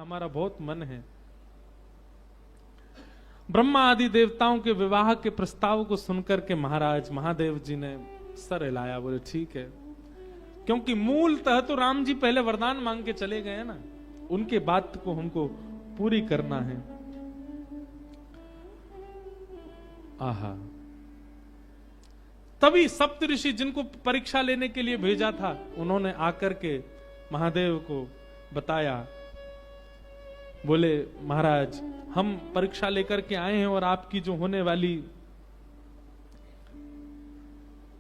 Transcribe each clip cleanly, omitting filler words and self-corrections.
हमारा बहुत मन है। ब्रह्मा आदि देवताओं के विवाह के प्रस्ताव को सुनकर के महाराज महादेव जी ने सर हिलाया, बोले ठीक है, क्योंकि मूलतः तो राम जी पहले वरदान मांग के चले गए ना, उनके बात को हमको पूरी करना है। आहा, तभी सप्तऋषि जिनको परीक्षा लेने के लिए भेजा था, उन्होंने आकर के महादेव को बताया, बोले महाराज हम परीक्षा लेकर के आए हैं और आपकी जो होने वाली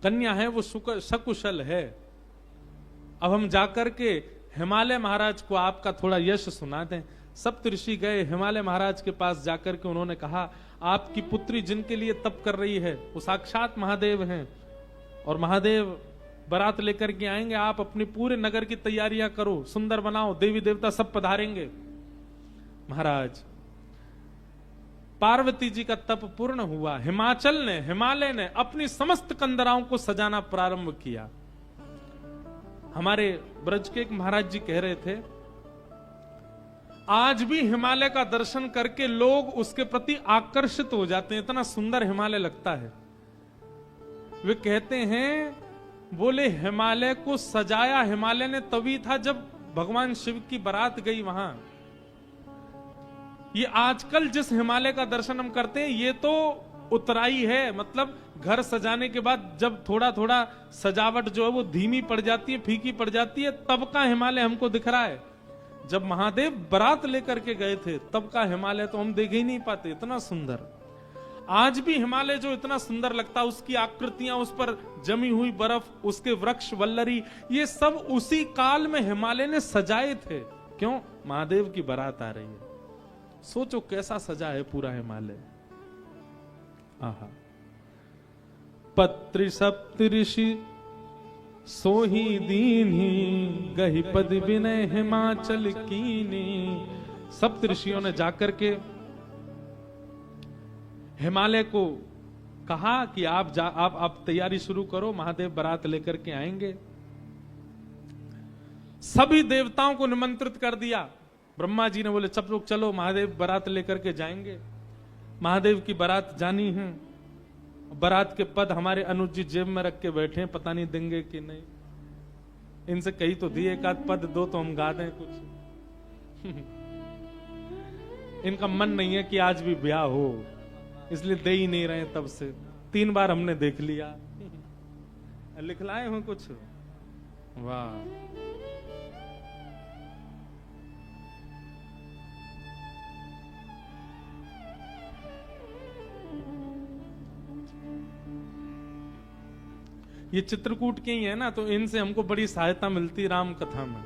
कन्या है वो सकुशल है। अब हम जाकर के हिमालय महाराज को आपका थोड़ा यश सुना दें। सप्तऋषि गए हिमालय महाराज के पास, जाकर के उन्होंने कहा आपकी पुत्री जिनके लिए तप कर रही है वो साक्षात महादेव हैं और महादेव बारात लेकर के आएंगे, आप अपने पूरे नगर की तैयारियां करो, सुंदर बनाओ, देवी देवता सब पधारेंगे। महाराज पार्वती जी का तप पूर्ण हुआ, हिमालय ने अपनी समस्त कंदराओं को सजाना प्रारंभ किया। हमारे ब्रज के एक महाराज जी कह रहे थे, आज भी हिमालय का दर्शन करके लोग उसके प्रति आकर्षित हो जाते हैं, इतना सुंदर हिमालय लगता है। वे कहते हैं, बोले हिमालय को सजाया हिमालय ने तभी था जब भगवान शिव की बारात गई वहां। ये आजकल जिस हिमालय का दर्शन हम करते हैं ये तो उतराई है, मतलब घर सजाने के बाद जब थोड़ा थोड़ा सजावट जो है वो धीमी पड़ जाती है, फीकी पड़ जाती है, तब का हिमालय हमको दिख रहा है। जब महादेव बारात लेकर के गए थे तब का हिमालय तो हम देख ही नहीं पाते, इतना सुंदर। आज भी हिमालय जो इतना सुंदर लगता है, उसकी आकृतियां, उस पर जमी हुई बर्फ, उसके वृक्ष वल्लरी, ये सब उसी काल में हिमालय ने सजाए थे। क्यों? महादेव की बारात आ रही है। सोचो कैसा सजा है पूरा हिमालय। आहा, पत्रि सप्तऋषि सोही दीन्ही, गहि पद विनय हिमाचल कीनी। सप्तऋषियों ने जाकर के हिमालय को कहा कि आप तैयारी शुरू करो, महादेव बारात लेकर के आएंगे। सभी देवताओं को निमंत्रित कर दिया। ब्रह्मा जी ने बोले सब लोग चलो, महादेव बारात लेकर के जाएंगे। महादेव की बारात जानी है। बारात के पद हमारे अनुज जी जेब में रख के बैठे हैं, पता नहीं देंगे कि नहीं। इनसे कही तो दिए, एक आध पद दो तो हम गा दें कुछ। इनका मन नहीं है कि आज भी ब्याह हो, इसलिए दे ही नहीं रहे। तब से 3 बार हमने देख लिया। लिखलाए हो कुछ? वाह, ये चित्रकूट के ही है ना, तो इनसे हमको बड़ी सहायता मिलती राम कथा में।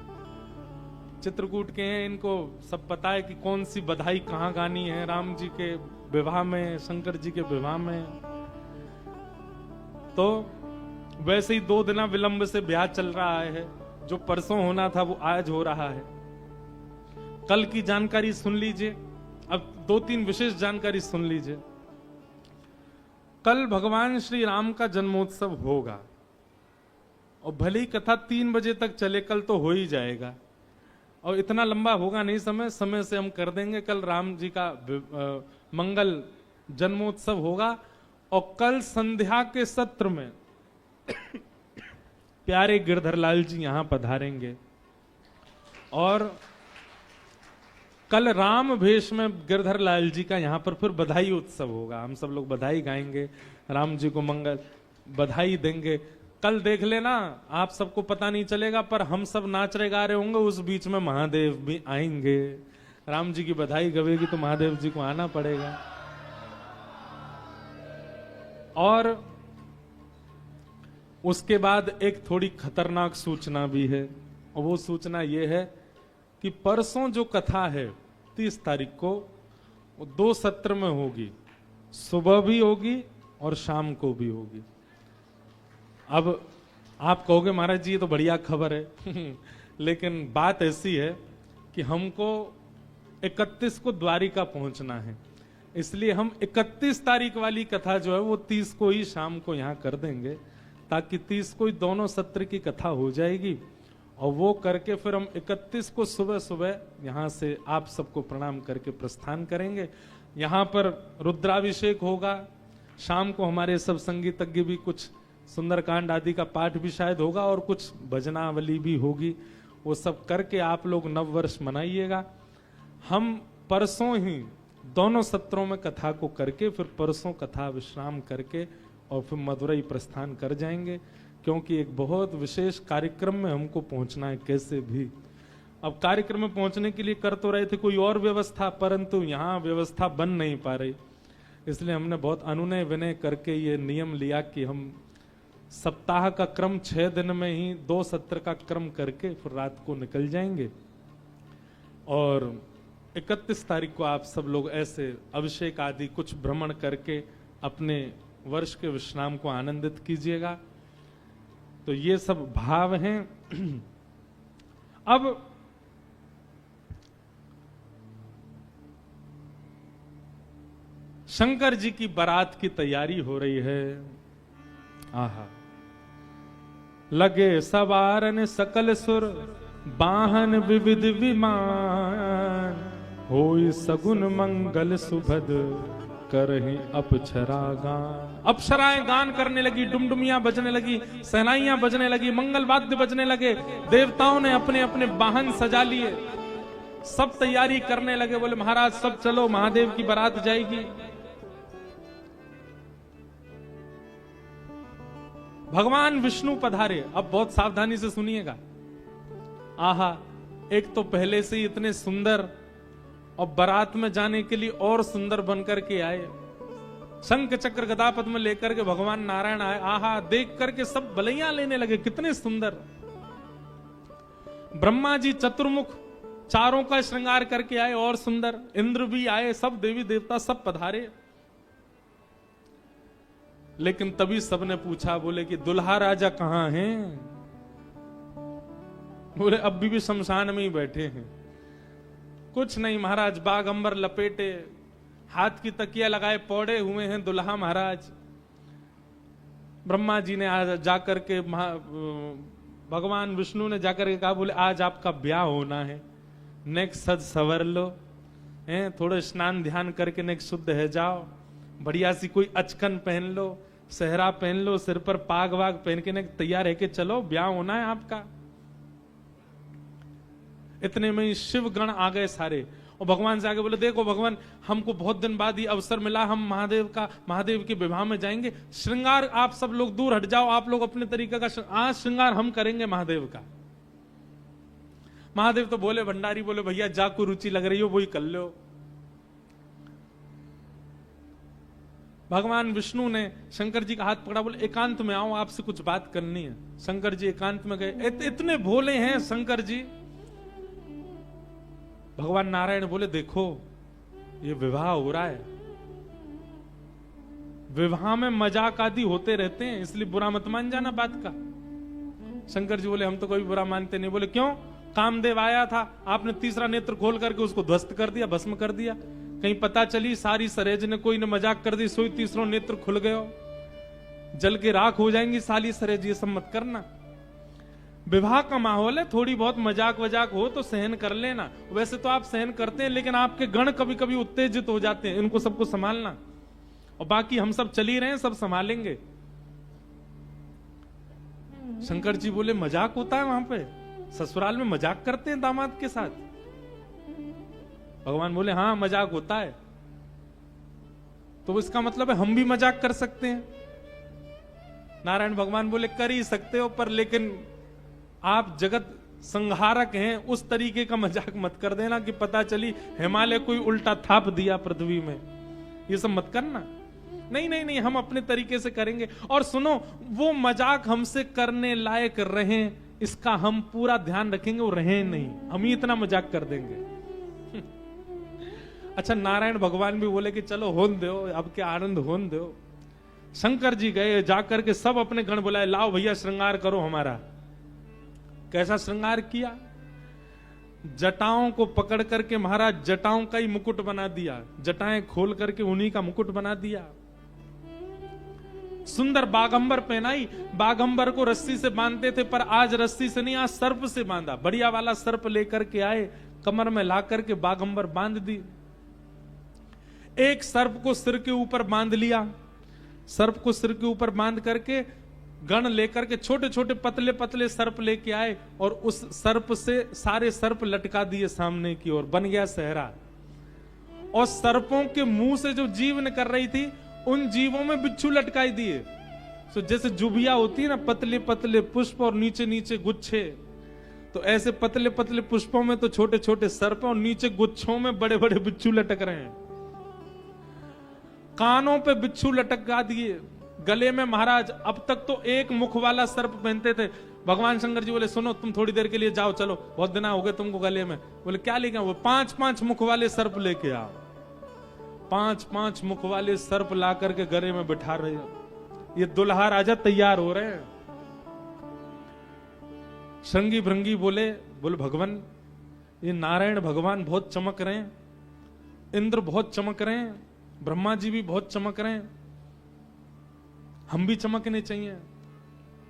चित्रकूट के हैं, इनको सब पता है कि कौन सी बधाई कहाँ गानी है, राम जी के विवाह में, शंकर जी के विवाह में। तो वैसे ही 2 दिन विलंब से ब्याह चल रहा है। जो परसों होना था वो आज हो रहा है। कल की जानकारी सुन लीजिए, अब 2-3 विशेष जानकारी सुन लीजिए। कल भगवान श्री राम का जन्मोत्सव होगा और भले ही कथा 3 बजे तक चले, कल तो हो ही जाएगा। और इतना लंबा होगा नहीं समय से हम कर देंगे। कल राम जी का मंगल जन्मोत्सव होगा और कल संध्या के सत्र में प्यारे गिरधर लाल जी यहां पधारेंगे और कल राम भेष में गिरधर लाल जी का यहां पर फिर बधाई उत्सव होगा। हम सब लोग बधाई गाएंगे, राम जी को मंगल बधाई देंगे। कल देख लेना, आप सबको पता नहीं चलेगा पर हम सब नाच रहे गा रहे होंगे, उस बीच में महादेव भी आएंगे। राम जी की बधाई गवेगी तो महादेव जी को आना पड़ेगा। और उसके बाद एक थोड़ी खतरनाक सूचना भी है, और वो सूचना ये है कि परसों जो कथा है 30 तारीख को, वो 2 सत्र में होगी, सुबह भी होगी और शाम को भी होगी। अब आप कहोगे महाराज जी ये तो बढ़िया खबर है लेकिन बात ऐसी है कि हमको 31 को द्वारिका पहुंचना है, इसलिए हम 31 तारीख वाली कथा जो है वो 30 को ही शाम को यहां कर देंगे, ताकि 30 को ही दोनों सत्र की कथा हो जाएगी और वो करके फिर हम 31 को सुबह सुबह यहां से आप सबको प्रणाम करके प्रस्थान करेंगे। यहां पर रुद्राभिषेक होगा, शाम को हमारे सब संगीतज्ञ भी कुछ सुंदरकांड आदि का पाठ भी शायद होगा और कुछ भजनावली भी होगी। वो सब करके आप लोग नव वर्ष मनाइएगा। हम परसों ही दोनों सत्रों में कथा को करके फिर परसों कथा विश्राम करके और फिर मदुरई प्रस्थान कर जाएंगे, क्योंकि एक बहुत विशेष कार्यक्रम में हमको पहुंचना है कैसे भी। अब कार्यक्रम में पहुंचने के लिए कर तो रहे थे कोई और व्यवस्था, परंतु यहाँ व्यवस्था बन नहीं पा रही, इसलिए हमने बहुत अनुनय विनय करके ये नियम लिया कि हम सप्ताह का क्रम 6 दिन में ही 2 सत्र का क्रम करके फिर रात को निकल जाएंगे। और 31 तारीख को आप सब लोग ऐसे अभिषेक आदि कुछ भ्रमण करके अपने वर्ष के विश्राम को आनंदित कीजिएगा। तो ये सब भाव हैं। अब शंकर जी की बारात की तैयारी हो रही है। आहा, लगे सवारन सकल सुर, बाहन विविध विमान, होई सगुन मंगल सुभद, करहि अप्सरा गान। अप्सराएं गान करने लगी, डुमडुमियां बजने लगी, सहनाइयां बजने लगी, मंगल वाद्य बजने लगे। देवताओं ने अपने अपने वाहन सजा लिए, सब तैयारी करने लगे। बोले महाराज सब चलो, महादेव की बारात जाएगी। भगवान विष्णु पधारे। अब बहुत सावधानी से सुनिएगा। आहा, एक तो पहले से ही इतने सुंदर और बारात में जाने के लिए और सुंदर बनकर के आए। शंख चक्र गदा पद्म लेकर के भगवान नारायण आए। आहा, देख करके सब बलैया लेने लगे, कितने सुंदर। ब्रह्मा जी चतुर्मुख चारों का श्रृंगार करके आए और सुंदर। इंद्र भी आए, सब देवी देवता सब पधारे। लेकिन तभी सबने पूछा, बोले कि दुल्हा राजा कहां हैं? बोले अभी भी शमशान में ही बैठे हैं। कुछ नहीं महाराज, बागंबर लपेटे, हाथ की तकिया लगाए पौड़े हुए हैं दुल्हा महाराज। ब्रह्मा जी ने आज जाकर के भगवान विष्णु ने जाकर के कहा, बोले आज आपका ब्याह होना है, नेक सज सवर लो, हैं थोड़े स्नान ध्यान करके नेक शुद्ध है जाओ, बढ़िया सी कोई अचकन पहन लो, सहरा पहन लो, सिर पर पाग वाग पहन के तैयार है कि चलो ब्याह होना है आपका। इतने में ही शिव गण आ गए सारे और भगवान से आगे बोले, देखो भगवान हमको बहुत दिन बाद ये अवसर मिला, हम महादेव के विवाह में जाएंगे। श्रृंगार आप सब लोग दूर हट जाओ, आप लोग अपने तरीके का आज श्रृंगार हम करेंगे महादेव का। महादेव तो बोले, भंडारी बोले भैया जाको रुचि लग रही हो वही कर लो। भगवान विष्णु ने शंकर जी का हाथ पकड़ा, बोले एकांत में आओ, आपसे कुछ बात करनी है। शंकर जी एकांत में गए। इतने भोले हैं शंकर जी। भगवान नारायण बोले, देखो ये विवाह हो रहा है, विवाह में मजाक आदि होते रहते हैं, इसलिए बुरा मत मान जाना बात का। शंकर जी बोले, हम तो कोई बुरा मानते नहीं। बोले क्यों? कामदेव आया था, आपने तीसरा नेत्र खोल करके उसको ध्वस्त कर दिया, भस्म कर दिया। कहीं पता चली सारी सरेज ने कोई ने मजाक कर दी, सोई तीसरा नेत्र खुल गयो, जल के राख हो जाएंगी साली सरेज। ये सब मत करना। विवाह का माहौल है, थोड़ी बहुत मजाक वजाक हो तो सहन कर लेना। वैसे तो आप सहन करते हैं, लेकिन आपके गण कभी कभी उत्तेजित हो जाते हैं, इनको सबको संभालना। और बाकी हम सब चल ही रहे हैं, सब संभालेंगे। शंकर जी बोले, मजाक होता है वहां पे? ससुराल में मजाक करते हैं दामाद के साथ? भगवान बोले, हाँ मजाक होता है। तो इसका मतलब है हम भी मजाक कर सकते हैं? नारायण भगवान बोले, कर ही सकते हो, पर लेकिन आप जगत संहारक हैं, उस तरीके का मजाक मत कर देना कि पता चली हिमालय कोई उल्टा थाप दिया पृथ्वी में। ये सब मत करना। नहीं नहीं नहीं, हम अपने तरीके से करेंगे। और सुनो, वो मजाक हमसे करने लायक रहे, इसका हम पूरा ध्यान रखेंगे, वो रहे नहीं, हम ही इतना मजाक कर देंगे। अच्छा, नारायण भगवान भी बोले कि चलो होन दो, अब क्या आनंद होन दो। शंकर जी गए, जाकर के सब अपने गण बुलाए, लाओ भैया श्रृंगार करो हमारा। कैसा श्रृंगार किया? जटाओं को पकड़ करके महाराज जटाओं का ही मुकुट बना दिया, जटाएं खोल करके उन्हीं का मुकुट बना दिया। सुंदर बागंबर पहनाई। बागंबर को रस्सी से बांधते थे, पर आज रस्सी से नहीं, आज सर्प से बांधा। बढ़िया वाला सर्प लेकर के आए, कमर में ला करके बागंबर बांध दी। एक सर्प को सिर के ऊपर बांध लिया। सर्प को सिर के ऊपर बांध करके गण लेकर के छोटे छोटे पतले पतले सर्प लेके आए और उस सर्प से सारे सर्प लटका दिए सामने की ओर। बन गया सहरा। और सर्पों के मुंह से जो जीव निकल रही थी, उन जीवों में बिच्छू लटकाई दिए। तो जैसे जुबिया होती है ना, पतले पतले पुष्प और नीचे नीचे गुच्छे, तो ऐसे पतले पतले पुष्पों में तो छोटे छोटे सर्प और नीचे गुच्छों में बड़े बड़े बिच्छू लटक रहे हैं। कानों पे बिच्छू लटका दिए, गले में महाराज। अब तक तो एक मुख वाला सर्प पहनते थे। भगवान शंकर जी बोले सुनो, तुम थोड़ी देर के लिए जाओ, चलो, बहुत दिन हो गए तुमको गले में। बोले क्या लेके आओ? वो 5-5 मुख वाले सर्प लेके आओ। 5-5 मुख वाले सर्प ला करके गले में बिठा रहे हैं। ये दुल्हा राजा तैयार हो रहे हैं। श्रृंगी भृंगी बोले भगवान, ये नारायण भगवान बहुत चमक रहे हैं, इंद्र बहुत चमक रहे हैं, ब्रह्मा जी भी बहुत चमक रहे हैं, हम भी चमकने चाहिए।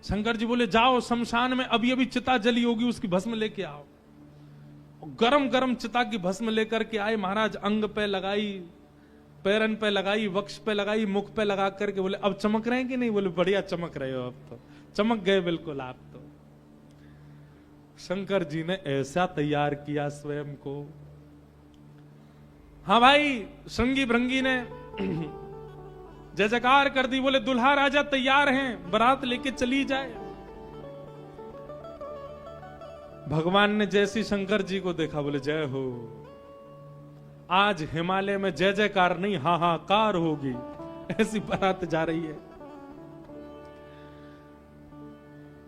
शंकर जी बोले जाओ, शमशान में अभी अभी चिता जली होगी, उसकी भस्म लेके आओ। गरम गरम चिता की भस्म लेकर के आए महाराज। अंग पे लगाई, पैरन पे लगाई, वक्ष पे लगाई, मुख पे लगा करके बोले अब चमक रहे हैं कि नहीं? बोले बढ़िया चमक रहे हो, अब तो चमक गए बिल्कुल आप तो। शंकर जी ने ऐसा तैयार किया स्वयं को। हाँ भाई, श्रृंगी भृंगी ने जय जयकार कर दी। बोले दुल्हा राजा तैयार हैं, बारात लेके चली जाए। भगवान ने जैसी शंकर जी को देखा, बोले जय हो, आज हिमालय में जय जयकार नहीं हाहाकार होगी, ऐसी बारात जा रही है।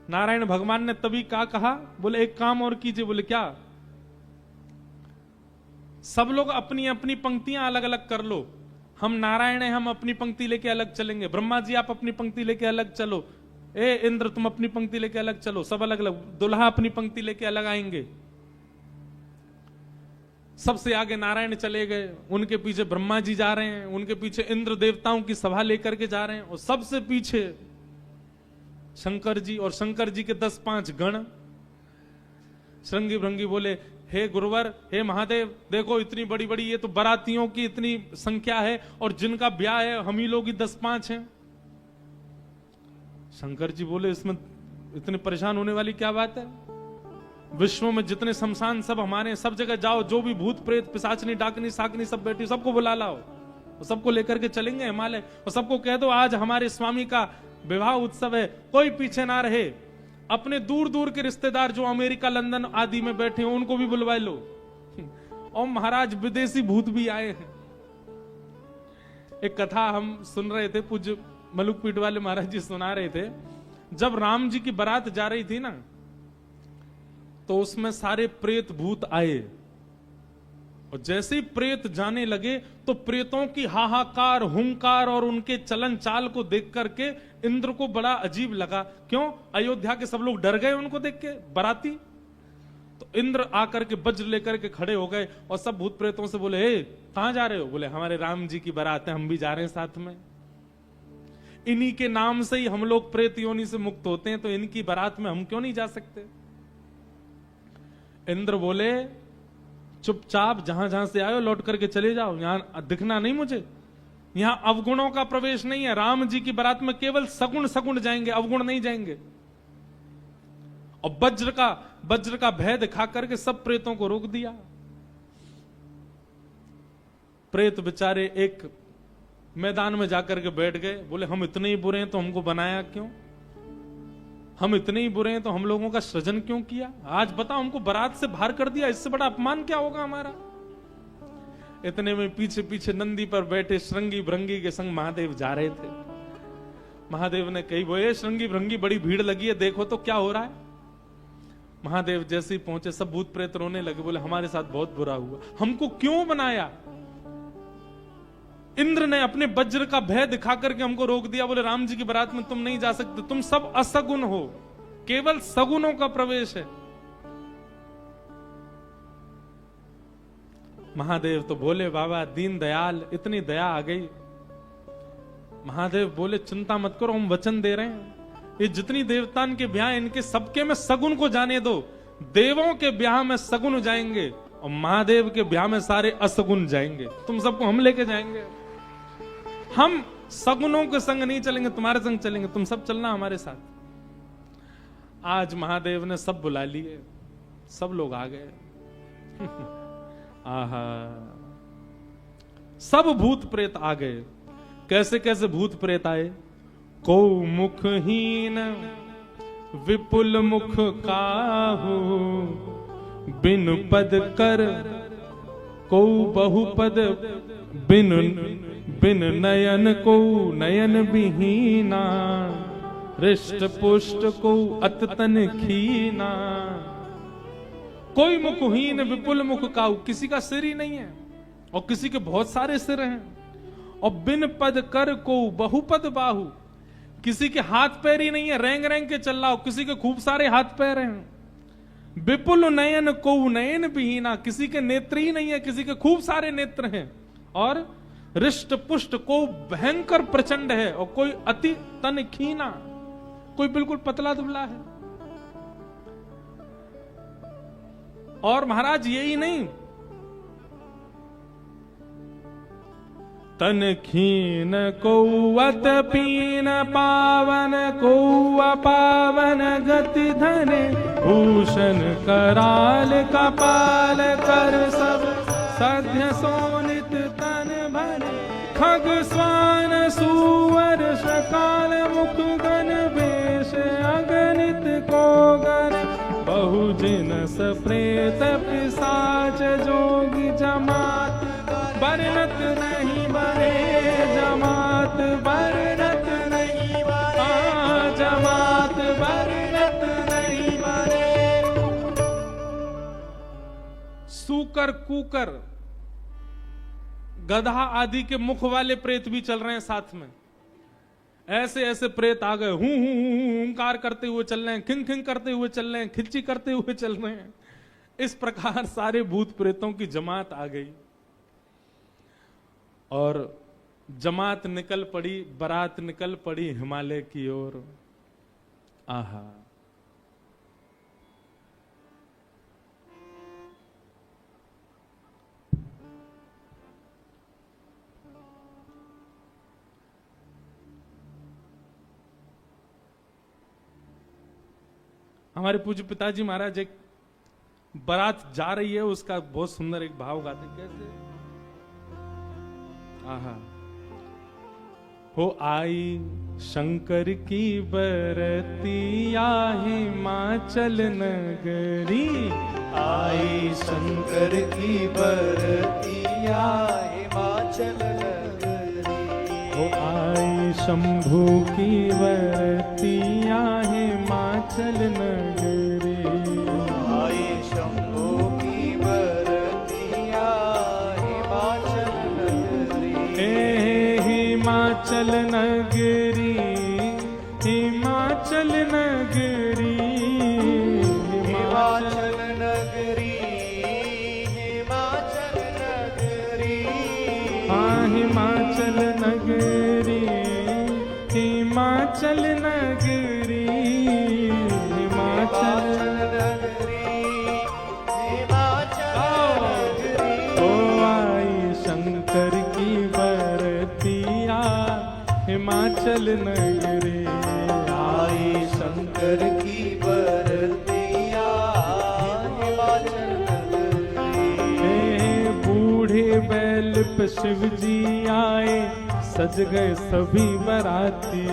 नारायण भगवान ने तभी क्या कहा? बोले एक काम और कीजिए। बोले क्या? सब लोग अपनी अपनी पंक्तियां अलग अलग कर लो। हम नारायण हैं, हम अपनी पंक्ति लेके अलग चलेंगे। ब्रह्मा जी आप अपनी पंक्ति लेके अलग चलो। ए इंद्र तुम अपनी पंक्ति लेके अलग चलो। सब अलग अलग। दुल्हा अपनी पंक्ति लेके अलग आएंगे। सबसे आगे नारायण चले गए, उनके पीछे ब्रह्मा जी जा रहे हैं, उनके पीछे इंद्र देवताओं की सभा लेकर के जा रहे हैं, और सबसे पीछे शंकर जी और शंकर जी के 10-5 गण। श्रृंगी भृंगी बोले हे गुरुवर, हे महादेव, देखो इतनी बड़ी बड़ी ये तो बारातियों की इतनी संख्या है, और जिनका ब्याह है हम ही लोग ही 10-5 हैं। शंकर जी बोले इसमें इतने परेशान होने वाली क्या बात है? विश्व में जितने शमशान सब हमारे, सब जगह जाओ, जो भी भूत प्रेत पिशाचनी डाकनी साकनी सब बैठी, सबको बुला लाओ, और सबको लेकर के चलेंगे हिमालय, और सबको कह दो आज हमारे स्वामी का विवाह उत्सव है, कोई पीछे ना रहे। अपने दूर दूर के रिश्तेदार जो अमेरिका लंदन आदि में बैठे हैं उनको भी बुलवा लो। और महाराज विदेशी भूत भी आए हैं। एक कथा हम सुन रहे थे, पूज्य मलुकपीठ वाले महाराज जी सुना रहे थे। जब राम जी की बारात जा रही थी ना, तो उसमें सारे प्रेत भूत आए, और जैसे ही प्रेत जाने लगे तो प्रेतों की हाहाकार, हुंकार और उनके चलन चाल को देख करके इंद्र को बड़ा अजीब लगा। क्यों? अयोध्या के सब लोग डर गए उनको देख के, बाराती। तो इंद्र आकर के वज्र लेकर के खड़े हो गए और सब भूत प्रेतों से बोले हे कहां जा रहे हो? बोले हमारे राम जी की बारात है, हम भी जा रहे हैं साथ में। इन्हीं के नाम से ही हम लोग प्रेत योनि से मुक्त होते हैं, तो इनकी बारात में हम क्यों नहीं जा सकते? इंद्र बोले चुपचाप जहां जहां से आए लौट करके चले जाओ, यहां दिखना नहीं मुझे। यहां अवगुणों का प्रवेश नहीं है। राम जी की बारात में केवल सगुण सगुण जाएंगे, अवगुण नहीं जाएंगे। और वज्र का भय दिखा करके सब प्रेतों को रोक दिया। प्रेत बेचारे एक मैदान में जाकर के बैठ गए। बोले हम इतने ही बुरे हैं तो हमको बनाया क्यों? हम इतने ही बुरे हैं तो हम लोगों का सृजन क्यों किया? आज बताओ, हमको बारात से बाहर कर दिया, इससे बड़ा अपमान क्या होगा हमारा? इतने में पीछे पीछे नंदी पर बैठे श्रृंगी भृंगी के संग महादेव जा रहे थे। महादेव ने कही बोले श्रृंगी भृंगी बड़ी भीड़ लगी है, देखो तो क्या हो रहा है। महादेव जैसे ही पहुंचे सब भूत प्रेत रोने लगे। बोले हमारे साथ बहुत बुरा हुआ, हमको क्यों बनाया? इंद्र ने अपने वज्र का भय दिखा करके हमको रोक दिया। बोले राम जी की बारात में तुम नहीं जा सकते, तुम सब असगुण हो, केवल सगुणों का प्रवेश है। महादेव तो बोले बाबा दीन दयाल, इतनी दया आ गई। महादेव बोले चिंता मत करो, हम वचन दे रहे हैं, ये जितनी देवतान के ब्याह इनके सबके में सगुन को जाने दो। देवों के ब्याह में सगुन जाएंगे और महादेव के ब्याह में सारे असगुन जाएंगे। तुम सबको हम लेके जाएंगे। हम सगुनों के संग नहीं चलेंगे, तुम्हारे संग चलेंगे, तुम सब चलना हमारे साथ। आज महादेव ने सब बुला लिए, सब लोग आ गए। आहा, सब भूत प्रेत आ गए। कैसे कैसे भूत प्रेत आए? को मुखहीन विपुल मुख काहू, बिन पद कर को बहुपद, बिन बिन नयन को नयन विहीना, हृष्ट पुष्ट को अततन खीना। कोई मुखहीन विपुल मुख काहू, किसी का सिर ही नहीं है और किसी के बहुत सारे सिर हैं। और बिन पद कर को बहुपद बाहु, किसी के हाथ पैर ही नहीं है, रेंग रेंग के चल रहा हो, किसी के खूब सारे हाथ पैर हैं। विपुल नयन को नयन विहीना, किसी के नेत्र ही नहीं है, किसी के खूब सारे नेत्र हैं। और हृष्ट पुष्ट को भयंकर प्रचंड है, और कोई अति तन खीना, कोई बिल्कुल पतला दुबला है। और महाराज यही नहीं, तन खीन को अत पीन पावन को अपावन गति धने, भूषण कराल कपाल कर सब सध्य सोनित तन भरे, खग स्वान सुवर सकाल मुख गण वेश अगणित को गण, बहुजिनस प्रेत पिशाच जोगी जमात, बरनत नहीं बरे जमात, बरनत नहीं बरे जमात, बरनत नहीं बरे। सूकर कुकर गधा आदि के मुख वाले प्रेत भी चल रहे हैं साथ में। ऐसे ऐसे प्रेत आ गए, हूं हुंकार करते हुए चल रहे हैं, खिंग खिंग करते हुए चल रहे हैं, खिच्ची करते हुए चल रहे हैं। इस प्रकार सारे भूत प्रेतों की जमात आ गई और जमात निकल पड़ी, बारात निकल पड़ी हिमालय की ओर। आहा, हमारे पूज्य पिताजी महाराज एक बारात जा रही है, उसका बहुत सुंदर एक भाव गाते। कैसे? आहा, हो आई शंकर की बरतिया हिमाचल नगरी, आई शंकर की बरतिया हिमाचल नगरी, हो आई शंभू की बरतिया हिमाचल नगरी, आई शंभू की बरतिया हिमाचल नगरी, हिमाचल नगरी, हिमाचल नगरी, हिमाचल नगरी, हिमाचल नगरी, हाँ हिमाचल नगरी, हिमाचल नगरी, हिमाचल नगरी, हिमाचल नगरी। ओ आई शंकर की बरतिया हिमाचल नगरी, आई शंकर की बरतिया हिमाचल नगरी, बूढ़े बैल पे शिव जी आए, सज गए सभी बराती,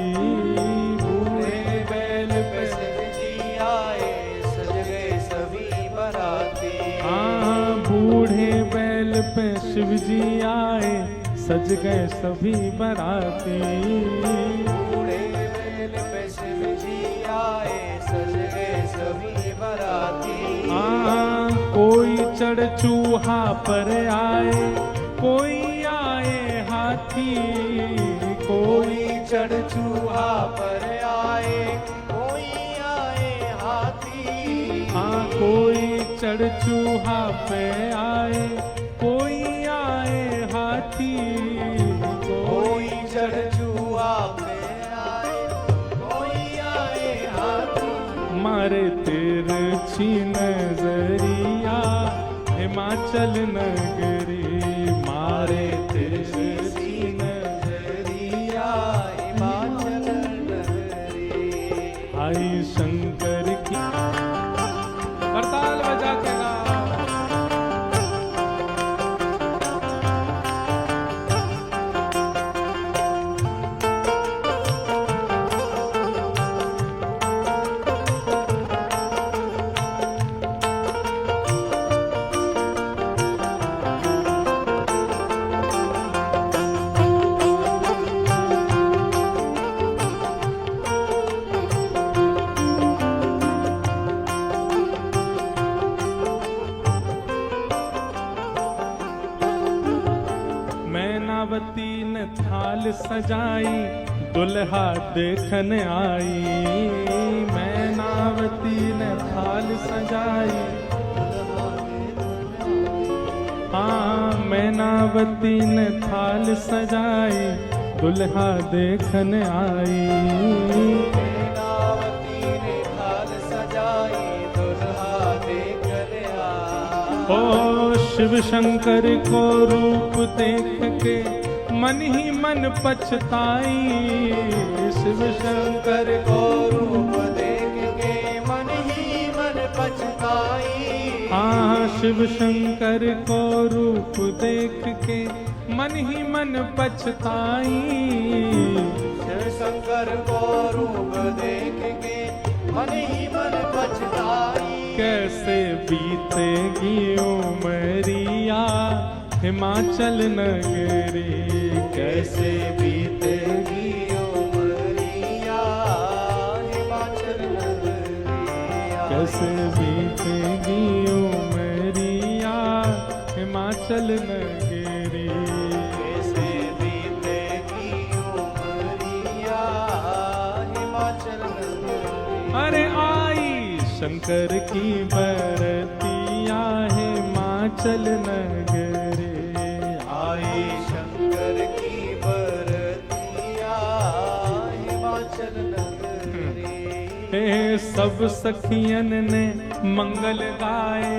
बूढ़े बैल पे शिव जी आए, सज गए सभी बराती, हाँ बूढ़े बैल पे शिव जी आए, सज गए सभी बराती, बूढ़े बैल पे शिव जी आए, सज गए सभी बराती, हाँ कोई चढ़ चूहा पर आए, कोई आए हाथी, कोई चढ़ चूहा पर आए, कोई आए हाथी, हाँ कोई चढ़ चूहा पे आए, कोई आए हाथी, कोई चढ़ चूहा हिमाचल नगरी मारे तेरी नजरिया हिमाचल नगरी। आई शंकर की करताल बजा के गा। मैनावती ने थाल सजाई दुल्हा देखन आई। मैनावती ने थाल सजाई, हाँ मैनावती ने थाल सजाई दुल्हा देखन आई। मैनावती ने थाल सजाई दुल्हा देखन आई। ओ शिव शंकर को रूप देख के मन ही मन पछताई। शिव शंकर को रूप देख के मन ही मन पछताई। हाँ शिव शंकर को रूप देख के मन ही मन पछताई। शिव शंकर को रूप देख के मन ही मन पछताई। कैसे बीतेगी उमरिया हिमाचल नगरी। कैसे बीतेगी उमरिया हिमाचल नगरिया। कैसे बीतेगी उमरिया हिमाचल नगरी। कैसे बीतेगी उमरिया हिमाचल नगरी। अरे आई शंकर की बरतिया हिमाचल नगरी। आई शंकर की बरतिया हिमाचल नगरी। हे सब सखियन ने मंगल गाए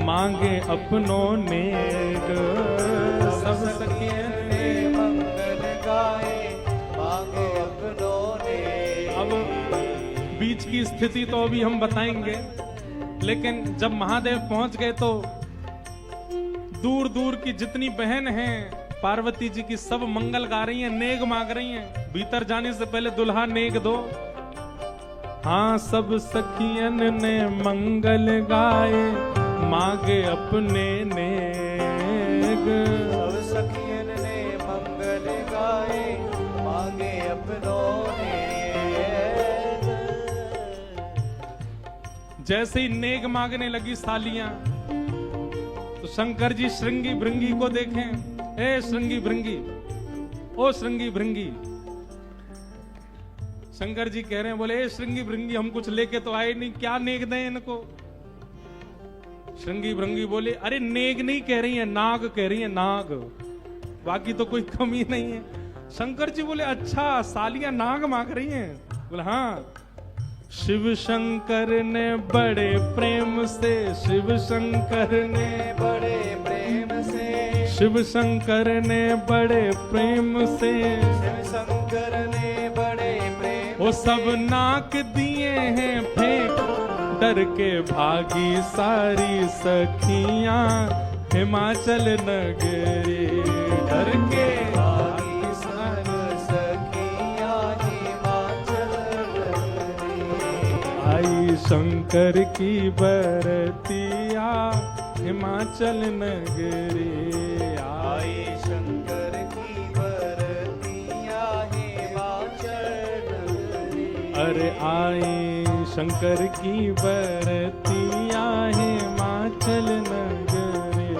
मांगे अपनों नेग। सब सखियन ने मंगल गाए मांगे अपनों ने। अब बीच की स्थिति तो अभी हम बताएंगे, लेकिन जब महादेव पहुंच गए तो दूर दूर की जितनी बहन हैं पार्वती जी की सब मंगल गा रही हैं, नेग मांग रही हैं। भीतर जाने से पहले दुल्हा नेग दो। हाँ सब सखियन ने मंगल गाए मांगे अपने नेग। सब सखियन ने मंगल गाए मांगे अपनों ने। जैसे ही नेग मांगने लगी सालियां तो शंकर जी श्रृंगी भृंगी को देखें। ए श्रृंगी भृंगी, ओ श्रृंगी भृंगी। शंकर जी कह रहे हैं, बोले ए श्रृंगी भृंगी हम कुछ लेके तो आए नहीं, क्या नेग दें इनको। श्रृंगी भृंगी बोले अरे नेग नहीं कह रही है, नाग कह रही है, नाग, बाकी तो कोई कमी नहीं है। शंकर जी बोले अच्छा सालियां नाग मांग रही हैं। बोले हाँ। शिव शंकर ने बड़े प्रेम से, शिव शंकर ने बड़े प्रेम से, शिव शंकर ने बड़े प्रेम से, शिव शंकर ने बड़े प्रेम वो सब नाक दिए हैं फेंक, डर के भागी सारी सखियां हिमाचल नगरी। डर के भागी सारी सखियां हिमाचल नगरी। आई शंकर की बरतिया हिमाचल नगरी। आई शंकर की बरतिया हिमाचल नगरी। अरे आई शंकर की बरतिया हिमाचल नगरी।